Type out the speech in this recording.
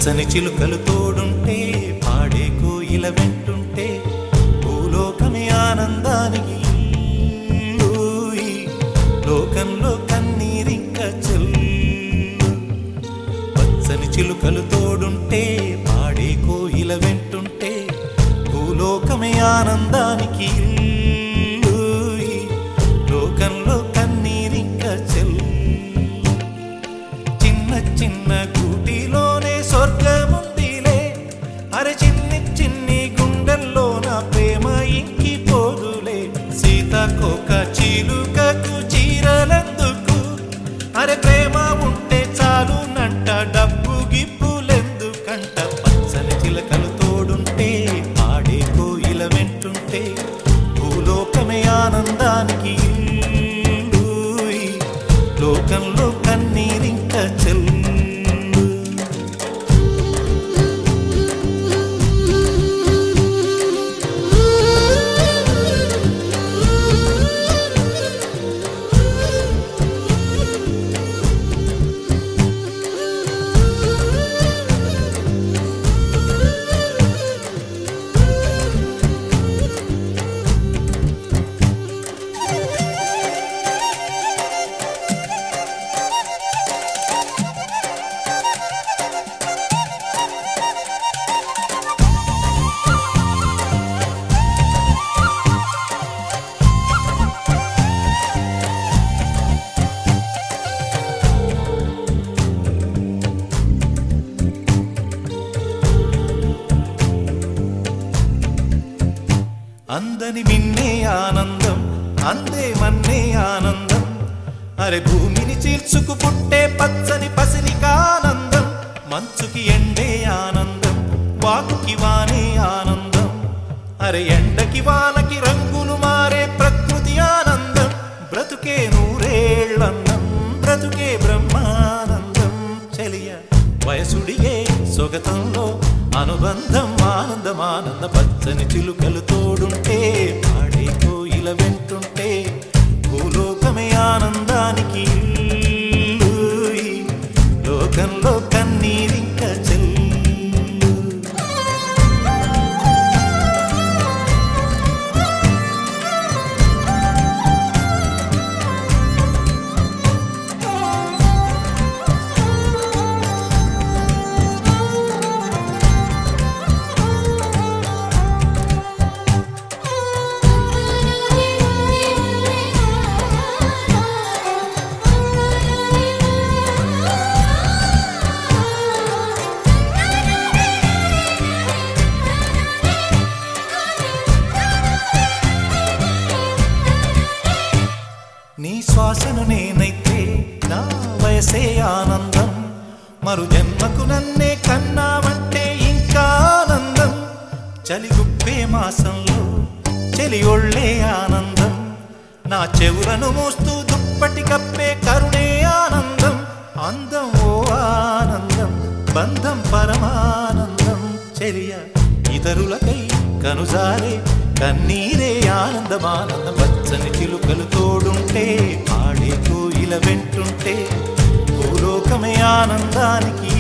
పచ్చని చిలుకలు తోడుంటే పాడే కోయిల వెంటుంటే భూలోకమే ఆనందానికి లోకంలో కన్నీరింక చెల్లు పచ్చని చిలుకలు తోడుంటే పాడే కోయిల వెంటుంటే భూలోకమే ఆనందానికి లోకంలో కన్నీరింక చెల్లు చిన్న చిన్న గూటిలోనే స్వర్గముందిలే అరే చిన్ని చిన్ని గుండెల్లో నా ప్రేమ ఇంకిపోదులే సీతాకోక చిలుకకు చీరలెందుకు అరే ప్రేమ ఉంటే చాలునంట డబ్బు గిప్పులెందుకంట పచ్చని చిలకలు తోడుంటే ఆడే కోయిల వెంటుంటే భూలోకమే ఆనందానికి లోకంలో కన్నీరింక చెల్లు అందని మిన్నే ఆనందం అందే మన్నే ఆనందం అరే భూమిని చీల్చుకు పుట్టే పచ్చని పసిరికానందం మంచుకి ఎండే ఆనందం వాకుకి వానే ఆనందం అరే ఎండకి వానకి రంగులు మారే ప్రకృతి ఆనందం బ్రతుకే నూరేళ్ళన్నం బ్రతుకే బ్రహ్మానందం చెలియ వయసుడిగే సొగతంలో అనుబంధం ఆనందం ఆనంద పచ్చని చిలుకలు తోడుంటే పాడే కోయిల వెంటుంటే భూలోకమే ఆనందానికి లోకంలో కన్నీరింక చెల్లు నీ శ్వాసను నేనైతే నా వయసే ఆనందం మరు జన్మకు నన్నే కన్నావంటే ఇంకా ఆనందం చలిగుప్పే మాసంలో చెలి ఒళ్ళే ఆనందం నా చెవులను మోస్తూ దుప్పటి కప్పే కరుణే ఆనందం అందం ఓ ఆనందం బంధం పరమానందం చెలియ ఇతరులకై కనుజారే కన్నీరే ఆనందమానందం పచ్చని చిలుకలు తోడుంటే ఆడే కోయిల వెంటుంటే భూలోకమే ఆనందానికి